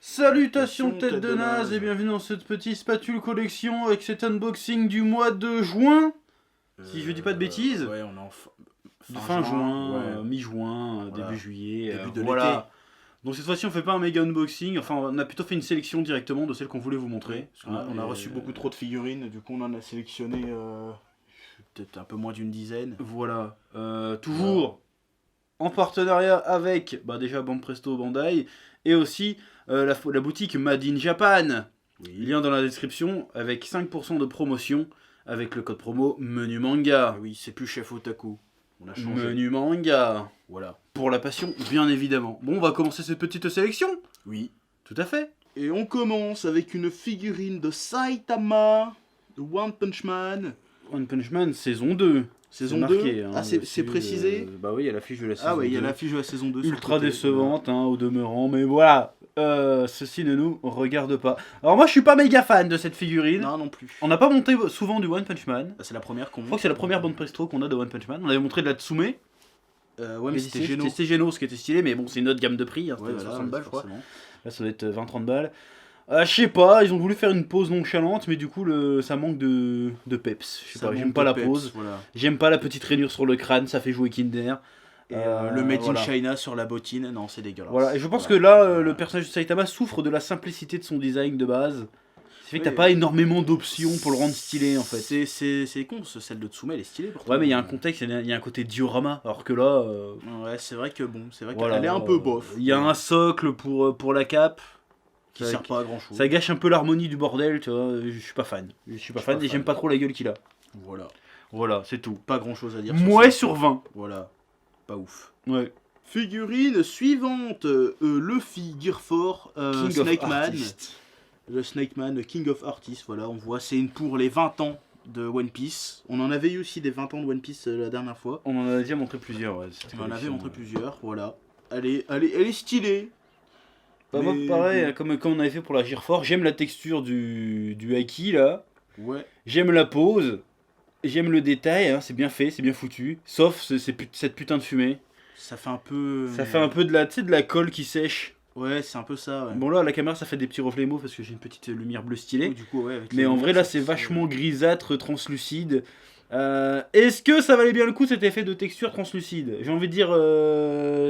Salutations tête de naze et bienvenue dans cette petite spatule collection avec cet unboxing du mois de juin. Si je dis pas de bêtises. Ouais, on est en fin juin, ouais. Mi-juin, Voilà. début juillet. Début de voilà. l'été. Donc cette fois-ci on fait pas un méga unboxing, enfin on a plutôt fait une sélection directement de celles qu'on voulait vous montrer. On a reçu beaucoup trop de figurines, du coup on en a sélectionné peut-être un peu moins d'une dizaine. Voilà. Toujours en partenariat avec déjà Banpresto Bandai et aussi la boutique Made in Japan. Oui. Lien dans la description avec 5% de promotion avec le code promo Menu Manga. Ah oui, c'est plus Chef Otaku. On a changé. Menu Manga. Voilà. Pour la passion, bien évidemment. Bon, on va commencer cette petite sélection. Oui. Tout à fait. Et on commence avec une figurine de Saitama, de One Punch Man. One Punch Man, saison 2. Saison marqué, 2. hein, Ah, c'est précisé. Bah oui, il y a l'affiche de la saison 2. Ah ouais, il y a l'affiche de la saison 2. Ultra décevante, au demeurant, mais voilà. Ceci ne nous regarde pas. Alors moi, je suis pas méga fan de cette figurine. Non, non plus. On n'a pas monté souvent du One Punch Man. C'est la première qu'on Je crois que c'est la première bande presto qu'on a de One Punch Man. On avait montré de la Tsume. Ouais, mais c'était Geno. C'était Geno, ce qui était stylé, mais bon, c'est une autre gamme de prix. C'était Ouais, 60 balles, je crois. forcément. Là, ça doit être 20-30 balles. Je sais pas, ils ont voulu faire une pause nonchalante, mais du coup, ça manque de peps. Je sais pas, j'aime pas la pose. Voilà. J'aime pas la petite rainure sur le crâne, ça fait jouer Kinder. Et le Made in voilà. China sur la bottine, non, c'est dégueulasse. Voilà, et je pense que là, le personnage de Saitama souffre de la simplicité de son design de base. Ça fait que t'as pas énormément d'options pour le rendre stylé en fait. C'est con, celle de Tsume elle est stylée pourtant. Ouais, mais il y a un contexte, il y a un côté diorama, alors que là. Ouais, c'est vrai que bon, c'est vrai voilà, qu'elle est un peu bof. Il y a un socle pour la cape. Qui sert pas à grand chose. Ça gâche un peu l'harmonie du bordel, tu vois. Je suis pas fan. Je suis pas fan et j'aime pas trop la gueule qu'il a. Voilà. Voilà, c'est tout. Pas grand chose à dire. Mouais sur 20. Voilà. Pas ouf. Ouais. Figurine suivante. Luffy, Gear 4, Snake Man. Le Snake Man, King of Artists. Voilà, on voit, c'est pour les 20 ans de One Piece. On en avait eu aussi des 20 ans de One Piece la dernière fois. On en a déjà montré plusieurs. Ouais, on en avait montré plusieurs, voilà. Elle est stylée. Bah, moi, pareil, comme on avait fait pour la Gear 4, j'aime la texture du haki là. Ouais. J'aime la pose. J'aime le détail, hein, c'est bien fait, c'est bien foutu. Sauf cette putain de fumée. Ça fait un peu. Ça fait un peu de la colle qui sèche. Ouais, c'est un peu ça. Ouais. Bon, là, à la caméra, ça fait des petits reflets mauves parce que j'ai une petite lumière bleue stylée. Oui, du coup, ouais, mais en vrai, là, c'est vachement grisâtre, translucide. Est-ce que ça valait bien le coup cet effet de texture translucide? J'ai envie de dire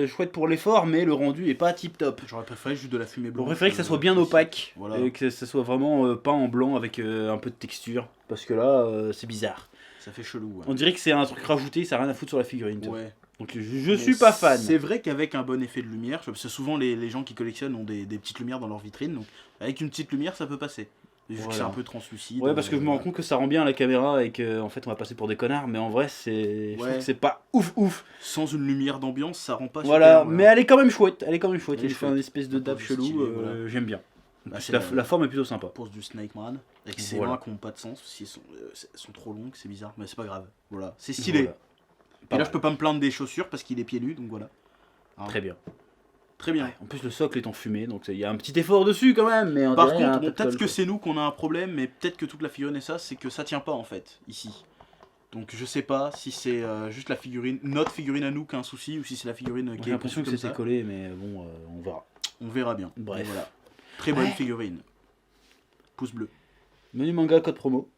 chouette pour l'effort, mais le rendu est pas tip top. J'aurais préféré juste de la fumée blanche. J'aurais préféré que ça soit bien opaque, voilà. et que ça soit vraiment peint en blanc avec un peu de texture. Parce que là, c'est bizarre. Ça fait chelou. Ouais. On dirait que c'est un truc rajouté, ça n'a rien à foutre sur la figurine. Ouais. Donc je suis pas fan. C'est vrai qu'avec un bon effet de lumière, parce que souvent les gens qui collectionnent ont des petites lumières dans leur vitrine, donc avec une petite lumière ça peut passer. Vu que c'est un peu translucide. Ouais, parce que je me rends compte que ça rend bien à la caméra et que en fait on va passer pour des connards, mais en vrai je trouve que c'est pas ouf. Sans une lumière d'ambiance, ça rend pas voilà, super. Mais elle est quand même chouette. Il fait un espèce de dab dab chelou, j'aime bien. La forme est plutôt sympa. Pose du Snake Man, avec ses mains qui n'ont pas de sens, si sont trop longues, c'est bizarre, mais c'est pas grave. Voilà, c'est stylé. Voilà. Et là, je peux pas me plaindre des chaussures parce qu'il est pieds nus, donc voilà. Hein. Très bien. Très bien. Ouais, en plus, le socle est en fumée, donc il y a un petit effort dessus quand même. Mais par contre, peut-être que c'est nous qu'on a un problème, mais peut-être que toute la figurine est ça, c'est que ça tient pas en fait, ici. Donc je sais pas si c'est juste la figurine, notre figurine à nous qui a un souci, ou si c'est la figurine qui est. J'ai l'impression que c'était collé, mais bon, on verra. On verra bien. Bref. Voilà. Très bonne figurine. Pouce bleu. Menu Manga, code promo.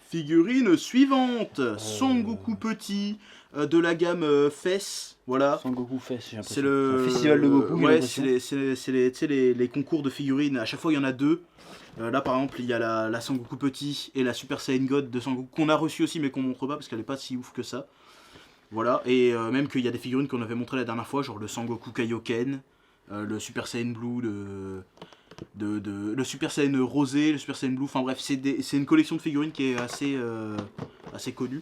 Figurine suivante, Son Goku petit de la gamme Fess, voilà. Son Goku Fess, j'ai l'impression. C'est le festival de Goku. Ouais, c'est les concours de figurines. À chaque fois, il y en a deux. Là, par exemple, il y a la Son Goku petit et la Super Saiyan God de Son Goku qu'on a reçu aussi, mais qu'on montre pas parce qu'elle est pas si ouf que ça. Voilà, et même qu'il y a des figurines qu'on avait montré la dernière fois, genre le Son Goku Kaioken, le Super Saiyan Blue le Super Saiyan Rosé, le Super Saiyan Blue, enfin bref, c'est une collection de figurines qui est assez connue.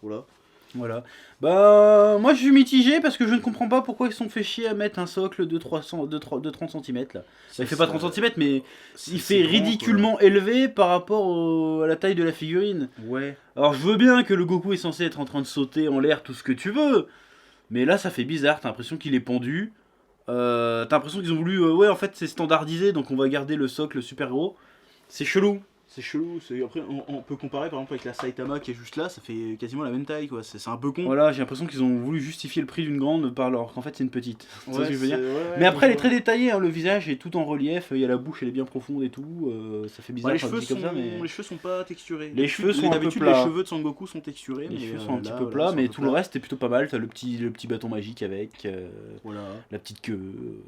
Voilà. Bah, moi je suis mitigé parce que je ne comprends pas pourquoi ils se sont fait chier à mettre un socle de 30 cm là. Il fait pas 30 cm, mais il fait ridiculement élevé par rapport à la taille de la figurine. Ouais. Alors je veux bien que le Goku est censé être en train de sauter en l'air, tout ce que tu veux, mais là ça fait bizarre, t'as l'impression qu'il est pendu. T'as l'impression qu'ils ont voulu, ouais en fait c'est standardisé donc on va garder le socle super gros. C'est chelou, C'est chelou, après on peut comparer par exemple avec la Saitama qui est juste là, ça fait quasiment la même taille quoi, c'est un peu con. Voilà, j'ai l'impression qu'ils ont voulu justifier le prix d'une grande alors qu'en fait c'est une petite. Tu vois ce que je veux dire. Ouais, mais après elle est très détaillée, hein, le visage est tout en relief, il y a la bouche elle est bien profonde et tout, ça fait bizarre les quand cheveux dit comme ça mais... les cheveux sont pas texturés. Les cheveux sont un peu d'habitude plats. les cheveux de Sangoku sont texturés. Les mais, cheveux sont un petit là, peu plats, là, mais un peu tout le plat. reste est plutôt pas mal, t'as le petit bâton magique avec, Voilà. la petite queue.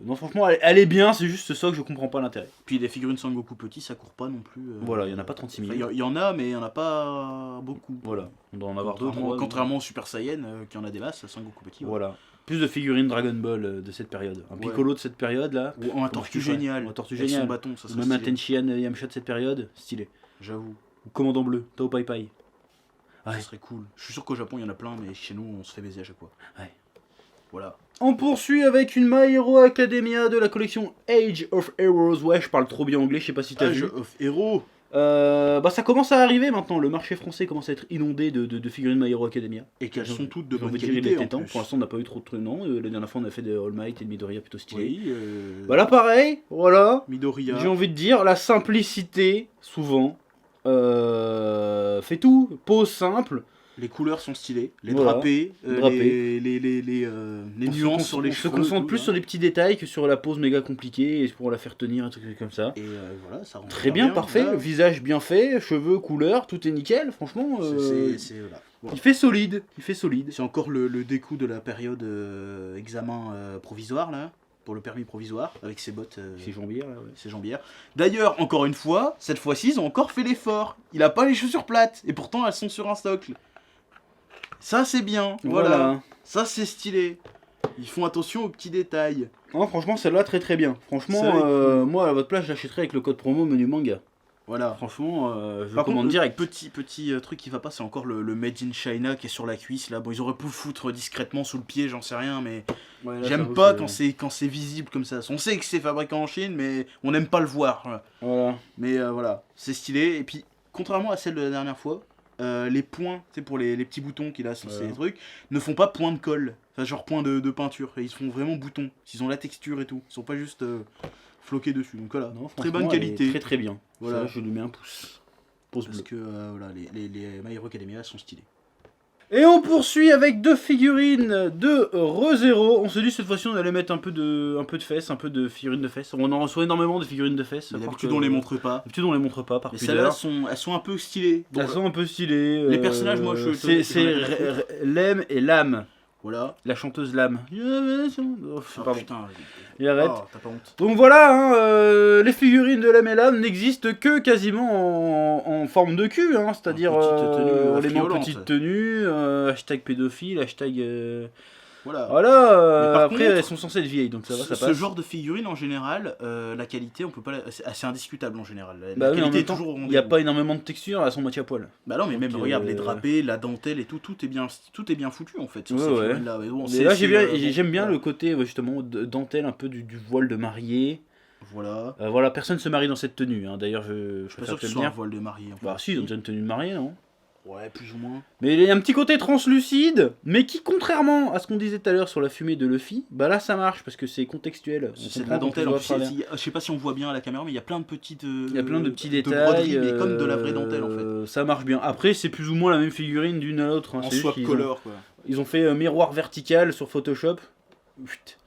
Non franchement elle est bien, c'est juste ça que je comprends pas l'intérêt. Puis les figurines Sangoku petits ça court pas non plus. Voilà, il y en a pas 36 000. Il y en a mais il y en a pas beaucoup. Voilà, on doit en avoir 2 Contrairement au Super Saiyan qui en a des masses, Sangoku petit. Voilà. Plus de figurines Dragon Ball de cette période. Un Piccolo de cette période là. Ou un Tortue génial. Un Tortue avec génial. son bâton, ça Ou serait même un stylé. Tenchian Yamcha de cette période, stylé. J'avoue. Ou Commandant Bleu, Tao Pai Pai. Ouais. Ça serait cool. Je suis sûr qu'au Japon il y en a plein, mais chez nous on se fait baiser à chaque fois. Ouais. Voilà. On poursuit avec une My Hero Academia de la collection Age of Heroes. Ouais, je parle trop bien anglais, je sais pas si t'as vu. Age of Hero. Ça commence à arriver maintenant. Le marché français commence à être inondé de figurines My Hero Academia. Et qu'elles sont toutes de J'ai envie bonne de dire, il qualité était en temps. plus. Pour l'instant, on n'a pas eu trop de trucs. Non, la dernière fois, on a fait des All Might et de Midoriya plutôt stylés. Oui. Bah là, pareil, voilà. Midoriya. J'ai envie de dire, la simplicité, souvent, fait tout. Pose simple. Les couleurs sont stylées, les Voilà. drapés, Drapés. les nuances sur les On cheveux. se concentre tout, plus là. sur les petits détails que sur la pose méga compliquée et pour la faire tenir, un truc comme ça. Et voilà, ça rend Très super bien, parfait. Voilà. Visage bien fait, cheveux, couleurs, tout est nickel. Franchement, Voilà. Bon. il fait solide. Il fait solide. C'est encore le découp de la période examen provisoire là, pour le permis provisoire, avec ses bottes, C'est jambière là, ouais. ses jambières. D'ailleurs, encore une fois, cette fois-ci, ils ont encore fait l'effort. Il a pas les chaussures plates, et pourtant elles sont sur un socle. Ça c'est bien, voilà. Ça c'est stylé. Ils font attention aux petits détails. Non, franchement, celle-là, très très bien. Franchement, C'est vrai que- moi, à votre place, je l'achèterais avec le code promo menu manga. Voilà. Franchement, je Par commande contre, direct. petit truc qui va pas, c'est encore le Made in China qui est sur la cuisse là. Bon, ils auraient pu le foutre discrètement sous le pied, j'en sais rien, mais Ouais, là, j'aime j'avoue pas que- quand c'est visible comme ça. On sait que c'est fabriqué en Chine, mais on n'aime pas le voir. Voilà. Mais voilà, c'est stylé. Et puis, contrairement à celle de la dernière fois, les points, tu sais, pour les petits boutons qu'il a sur ces trucs, ne font pas point de colle. Enfin, genre point de peinture. Et ils font vraiment boutons. Ils ont la texture et tout. Ils sont pas juste floqués dessus. Donc voilà, Non, très bonne franchement, elle est qualité. Très très bien. Voilà. Ça, je lui mets un pouce. Pouce Parce bleu. que voilà, les My Hero Academia sont stylés. Et on poursuit avec 2 figurines de ReZero. On se dit cette fois-ci on allait mettre un peu de fesses, un peu de figurines de fesses. On en reçoit énormément de figurines de fesses. Mais alors d'habitude que- on les montre pas. D'habitude on les montre pas par Mais pudeur. celles-là elles sont un peu stylées. Bon, Elles sont un peu stylées. les personnages, moi, je- C'est j'en ai rien à Lem et Lame. voilà. La chanteuse Lame. Oh, Pardon. putain. Et arrête. Oh, t'as pas honte. Donc voilà, hein, les figurines de Lame et Lame n'existent que quasiment en forme de cul, hein, c'est-à-dire En petite tenue les affriolante. petites tenues, hashtag pédophile, hashtag... Voilà. Voilà, Mais par après contre, elles sont censées être vieilles, donc ça va, ça Ce passe. genre de figurine en général, la qualité, on peut pas. C'est assez indiscutable en général. La Bah oui, en qualité même est temps, toujours au il n'y a rendez-vous. pas énormément de texture, elles sont moitié à poil. Bah non, mais même Donc, regarde les drapés, la dentelle et tout, tout est bien foutu en fait sur Ouais, ces ouais. figurines-là. Mais bon, Mais là j'aime bien bon, le côté justement dentelle, un peu du voile de mariée. Voilà. Voilà, personne se marie dans cette tenue, hein. D'ailleurs je Je suis pas préfère sûr que te ce le soit un dire. voile de mariée. En fait. Bah si, ils ont déjà une tenue de mariée, non? Ouais, plus ou moins. Mais il y a un petit côté translucide, mais qui, contrairement à ce qu'on disait tout à l'heure sur la fumée de Luffy, bah là ça marche parce que c'est contextuel. On C'est de comprend la qu'on dentelle. voit En à plus, travers. je sais pas si on voit bien à la caméra, mais il y a plein de petites. Il y a plein de petits de détails. broderies, mais comme de la vraie dentelle en fait. Ça marche bien. Après, c'est plus ou moins la même figurine d'une à l'autre. Hein. En C'est juste swap qu'ils color quoi. Ils ont fait un miroir vertical sur Photoshop. Chut.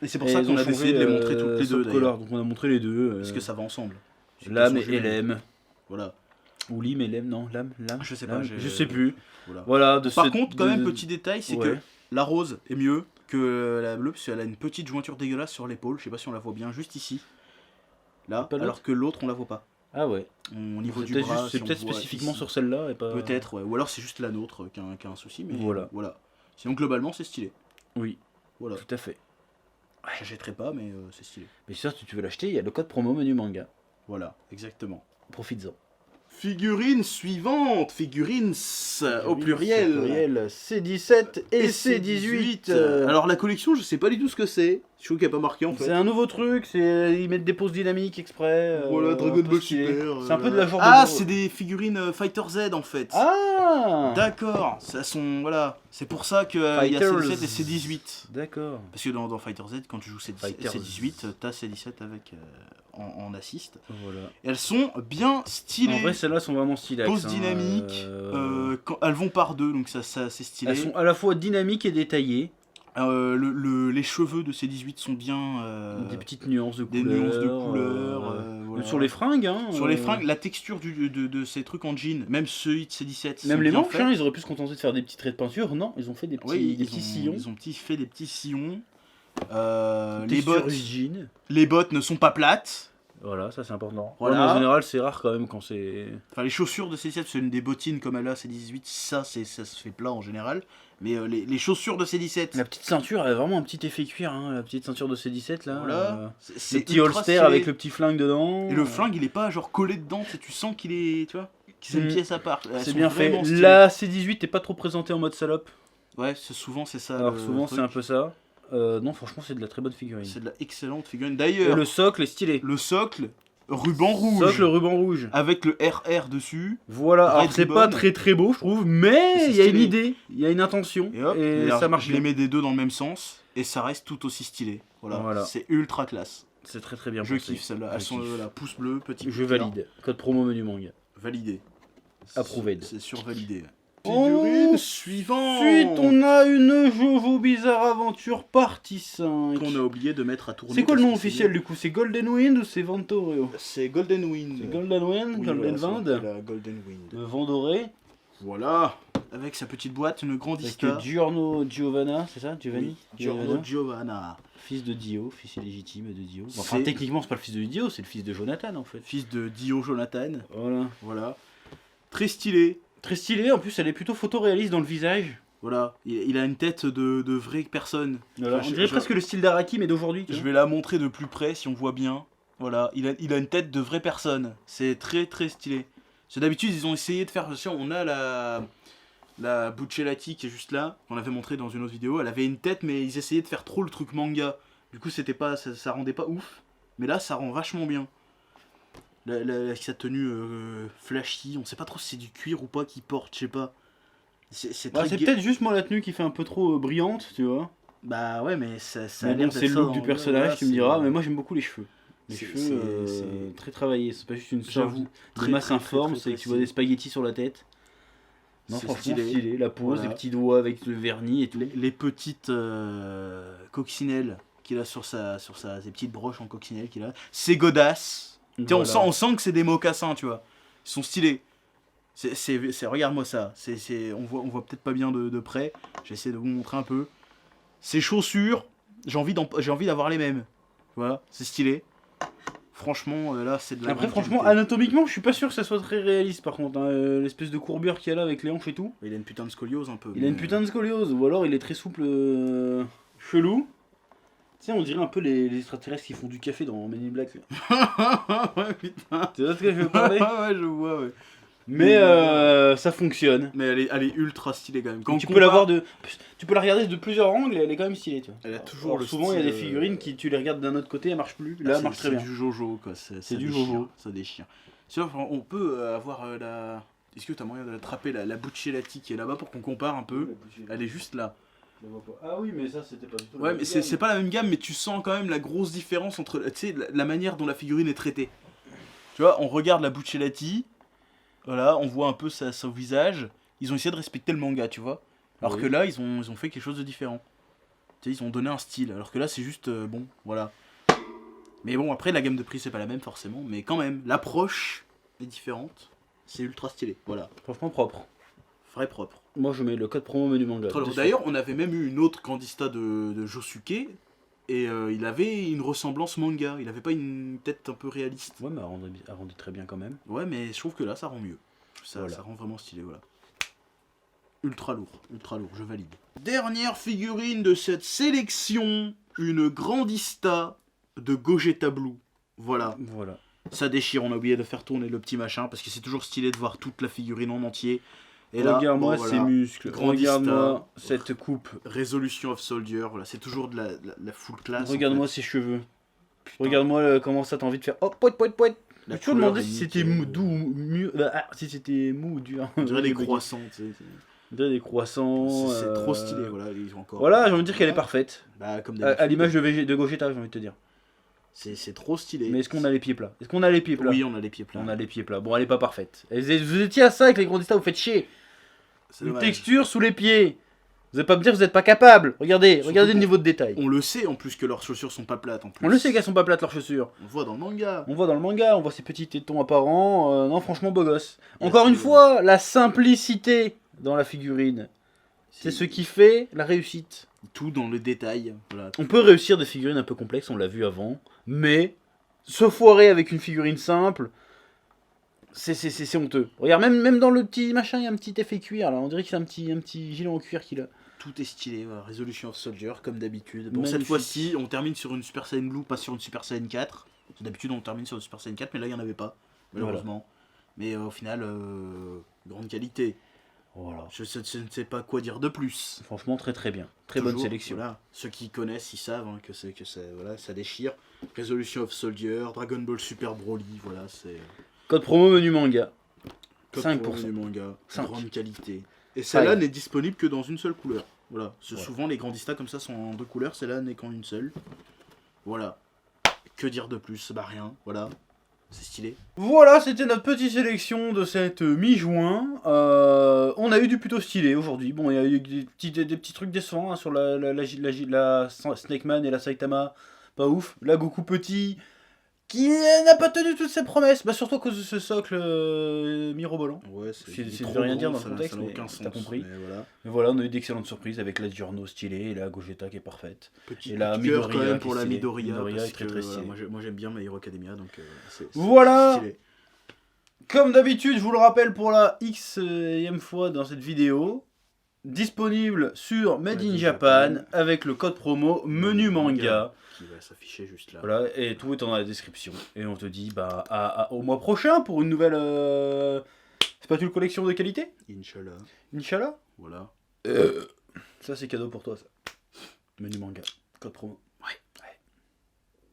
Et c'est pour Et ça ils qu'on ont a changé, décidé de les montrer toutes les deux swap color. d'ailleurs. Donc on a montré les deux. Parce que ça va ensemble. Lame Elles sont et jumelles. Lem. Voilà. Ou Lim et Lem, non, Lame. Je sais Lame, pas. je sais plus. Voilà. Voilà, Par contre, quand même, petit détail, c'est Ouais. que la rose est mieux que la bleue, parce qu'elle a une petite jointure dégueulasse sur l'épaule. Je sais pas si on la voit bien, juste ici. Là, Pas l'autre alors que l'autre, on la voit pas. Ah ouais. Au niveau C'est du peut-être bras, juste- c'est si on peut-être voit spécifiquement ici. sur celle-là et pas. Peut-être, ouais. Ou alors c'est juste la nôtre qui a un souci, mais Voilà. voilà. Sinon, globalement, c'est stylé. Oui, Voilà. tout à fait. J'achèterai pas, mais c'est stylé. Mais si tu veux l'acheter, il y a le code promo menu manga. Voilà, exactement. Profites-en. Figurine suivante, figurines au pluriel. C17 et C18. Alors la collection, je sais pas du tout ce que c'est. Je trouve qu'il n'y a pas marqué en C'est fait. un nouveau truc, ils mettent des poses dynamiques exprès. Voilà, Dragon un peu Ball stylé. Super. C'est un peu de la genre Ah, de... c'est des figurines Fighter Z en fait. Ah D'accord, ça sont. Voilà. C'est pour ça qu'il y a Fighters. C17 et C18. D'accord. Parce que dans Fighter Z, quand tu joues Fighters. C18, t'as C17 avec, en assist. Voilà. Et elles sont bien stylées. En vrai, celles-là sont vraiment stylées. Pose dynamique, elles vont par deux, donc ça c'est stylé. Elles sont à la fois dynamiques et détaillées. Les cheveux de C18 sont bien. Des petites nuances de des couleurs. nuances de couleurs. Voilà. Sur les fringues, hein. Sur les fringues, la texture de ces trucs en jean, même ceux de C17. Même sont les bien manches, faits. hein, ils auraient pu se contenter de faire des petits traits de peinture. Non, ils ont fait des petits, Oui, des petits sillons. Ils ont fait des petits sillons. Texture jean. Les bottes ne sont pas plates. Voilà, ça c'est important. Voilà. Ouais, mais en général, c'est rare quand même quand c'est. Enfin, les chaussures de C17, c'est une des bottines comme elle a C18, ça se fait plat en général. Mais les chaussures de C17. La petite ceinture, elle a vraiment un petit effet cuir, hein, la petite ceinture de C17 là. Voilà. Le petit holster avec le petit flingue dedans. Et le flingue, il est pas genre collé dedans, tu sens qu'il est. Tu vois, c'est une pièce à part. C'est bien fait. La C18 est pas trop présentée en mode salope. Ouais, souvent c'est ça. Alors souvent c'est un peu ça. Non, franchement, c'est de la très bonne figurine. C'est de la excellente figurine. Et D'ailleurs, le socle est stylé. le socle, ruban rouge. Socle ruban rouge. Avec le RR dessus. Voilà, Red alors c'est ribbon. pas très beau, je trouve, mais C'est il y a une stylé. idée, il y a une intention, Et hop, et alors, ça marche je les bien. mets des deux dans le même sens. Et ça reste tout aussi stylé. Voilà. C'est ultra classe. C'est très bien Je pensé. kiffe celle-là. Je Elles sont kiffe. là, pouce bleu, petit. Je valide. Code promo menu manga. Validé. Approuvé. C'est survalidé. Oh, Figurine suivante. Ensuite, on a une Jojo Bizarre Aventure partie 5. Qu'on a oublié de mettre à tourner. C'est quoi le parce nom que c'est officiel du coup? C'est Golden Wind ou c'est Ventoreo? C'est Golden Wind. C'est Golden Wind, Oui, Golden voilà, Wind, c'est la Golden Wind. le vent doré, Voilà. Avec sa petite boîte, une grande avec Ista. Giorno Giovanna, c'est ça? Giovanni? Oui, Giorno Giovanna. Fils de Dio, fils illégitime de Dio. Enfin, C'est- techniquement, c'est pas le fils de Dio, c'est le fils de Jonathan en fait. Fils de Dio Jonathan. Voilà. Voilà. Très stylé. Très stylé, en plus, elle est plutôt photoréaliste dans le visage. Voilà. Il a une tête de vraie personne. Voilà. Enfin, On dirait presque le style d'Araki, mais d'aujourd'hui. tu Je vois. vais la montrer de plus près si on voit bien. Voilà. Il a une tête de vraie personne. C'est très stylé. C'est d'habitude, ils ont essayé de faire. On a la Buccellati qui est juste là, qu'on avait montré dans une autre vidéo. Elle avait une tête, mais ils essayaient de faire trop le truc manga. Du coup, c'était pas, ça rendait pas ouf. Mais là, ça rend vachement bien. Avec sa tenue flashy, on sait pas trop si c'est du cuir ou pas qu'il porte, je sais pas. C'est Ouais, très c'est gai- peut-être juste moi la tenue qui fait un peu trop brillante, tu vois. Bah ouais, mais ça Mais a bon, l'air c'est d'être le ça look dans- du personnage, voilà, tu me c'est- diras. Mais moi, j'aime beaucoup les cheveux. Les C'est- cheveux c'est- très travaillés, c'est pas juste une sorte J'avoue, de très, masse très, informe, très, c'est que très tu vois des spaghettis sur la tête. Non, C'est franchement, stylé. stylé. La pose, Voilà. les petits doigts avec le vernis et tout. Les petites coccinelles qu'il a sur ses petites broches en coccinelle qu'il a. C'est godasse. Tu sais, Voilà. on sent que c'est des mocassins, tu vois. Ils sont stylés. Regarde-moi ça. On voit peut-être pas bien de près. J'essaie de vous montrer un peu. Ces chaussures, j'ai envie d'avoir les mêmes. Voilà, c'est stylé. Franchement, là, c'est de la Après, grande franchement, qualité. anatomiquement, je suis pas sûr que ça soit très réaliste par contre. Hein. L'espèce de courbure qu'il y a là avec les hanches et tout. Il a une putain de scoliose un peu. Il a une putain de scoliose, ou alors il est très souple, chelou. Tu sais, on dirait un peu les extraterrestres qui font du café dans Men in Black. Là. Ouais, putain. Tu vois de quoi je veux parler? Ouais, je vois, ouais. Mais ça fonctionne. Mais elle est ultra stylée quand même. Quand Tu on peux la compare- voir tu peux la regarder de plusieurs angles et elle est quand même stylée, tu vois. Elle a toujours Alors, le souvent il y a des style, figurines qui tu les regardes d'un autre côté, elles marchent plus. Là, elles marchent très bien. C'est du Jojo, quoi. Ça du déchire, Jojo. Ça déchire. Sinon, on peut avoir la. Est-ce que t'as moyen d'attraper la Buccellati qui est là-bas pour qu'on compare un peu? Elle est juste là. Ah oui, mais ça c'était pas du tout. Ouais, mais c'est pas la même gamme, mais tu sens quand même la grosse différence entre, tu sais, la manière dont la figurine est traitée. Tu vois, on regarde la Buccellati, voilà, on voit un peu son visage. Ils ont essayé de respecter le manga, tu vois. Alors Oui. que là, ils ont fait quelque chose de différent. Tu sais, ils ont donné un style. Alors que là, c'est juste, bon, voilà. Mais bon, après, la gamme de prix, c'est pas la même forcément. Mais quand même, l'approche est différente. C'est ultra stylé, voilà. Franchement propre. Vrai propre. Moi je mets le code promo menu manga. Alors, dessus. d'ailleurs, on avait même eu une autre Candista de Josuke. Et il avait une ressemblance manga. Il avait pas une tête un peu réaliste. Ouais, mais elle rendait très bien quand même. Ouais, mais je trouve que là, ça rend mieux. Voilà. Ça rend vraiment stylé, voilà. Ultra lourd, je valide. Dernière figurine de cette sélection, une Grandista de Gogeta Blue. Voilà, Voilà. ça déchire, on a oublié de faire tourner le petit machin, parce que c'est toujours stylé de voir toute la figurine en entier. Et là, regarde-moi bon, ces voilà. muscles, Grandista. regarde-moi cette coupe, Resolution of Soldier, voilà, c'est toujours de la full classe. regarde-moi en fait. ses cheveux, Putain, regarde-moi comment ça t'as envie de faire. Oh, poète, poète, poète. Je la me suis toujours couleur demandé est si nickel. c'était mou, doux ou si c'était mou ou dur. On dirait des J'ai bugué. croissants, tu sais. On dirait des croissants. C'est trop stylé, voilà, ils ont encore. Voilà, j'ai envie de dire qu'elle est parfaite. Bah, comme À d'habitude. l'image de Gogeta, j'ai envie de te dire. C'est trop stylé. Mais est-ce qu'on a les pieds plats? Est-ce qu'on a les pieds plats? Oui, on a les pieds plats. On a les pieds plats. Bon, elle est pas parfaite. Vous étiez à ça avec les grandistas, vous faites chier. C'est Une dommage. texture sous les pieds. Vous allez pas me dire que vous êtes pas capable. Regardez, Surtout regardez le qu'on- niveau de détail. On le sait en plus que leurs chaussures sont pas plates en plus. On le sait qu'elles sont pas plates leurs chaussures. On le voit dans le manga. On voit dans le manga, on voit ces petits tétons apparents. Non, franchement, beau gosse. Il y a Encore une plus, fois, la simplicité dans la figurine. C'est ce qui fait la réussite. Tout dans le détail. Voilà. On peut réussir des figurines un peu complexes, on l'a vu avant. Mais se foirer avec une figurine simple, c'est honteux. Regarde, même dans le petit machin, il y a un petit effet cuir là. On dirait que c'est un petit gilet en cuir qu'il a. Tout est stylé. Voilà. Resolution of Soldier comme d'habitude. Bon, cette Magnifique. fois-ci, on termine sur une Super Saiyan Blue, pas sur une Super Saiyan 4. D'habitude, on termine sur une Super Saiyan 4, mais là, il n'y en avait pas, malheureusement. Mais au final, grande qualité. Voilà. Je ne sais pas quoi dire de plus. Franchement, très très bien. Très bonne Toujours, sélection. Voilà. Ceux qui connaissent, ils savent hein, que voilà, ça déchire. Resolution of Soldier, Dragon Ball Super Broly, voilà, c'est Code promo menu manga. code 5%. pour du manga, 5. grande qualité. Et celle-là Aïe. n'est disponible que dans une seule couleur. Voilà. Voilà. Souvent les grandistas comme ça sont en deux couleurs, celle-là n'est qu'en une seule. Voilà. Que dire de plus? Bah rien, voilà. C'est stylé. Voilà, c'était notre petite sélection de cette mi-juin. On a eu du plutôt stylé aujourd'hui. Bon, il y a eu des petits trucs décevants hein, sur la Snake Man et la Saitama. Pas ouf. La Goku petit, qui n'a pas tenu toutes ses promesses. Bah, surtout à cause de ce socle mirobolant. Ouais, C'est il est de trop rien dire gros, dans le ça contexte, n'a mais aucun t'as sens. compris. Mais voilà. Mais voilà, on a eu d'excellentes surprises avec la Giorno stylée et la Gogeta qui est parfaite. Petit Et la coup de cœur Midoriya quand même qui pour est la stylée. Midoriya, Midoriya parce est très, que, très voilà, stylée. moi j'aime bien My Hero Academia, donc c'est Voilà. stylé. Comme d'habitude, je vous le rappelle pour la xème fois dans cette vidéo, disponible sur Made in Japan avec le code promo menu manga. Qui va s'afficher juste là. Voilà, et tout est dans la description. Et on te dit bah au mois prochain pour une nouvelle spatule collection de qualité. Inch'Allah. Inch'Allah. Voilà. Ça c'est cadeau pour toi ça. Menu manga. Code promo.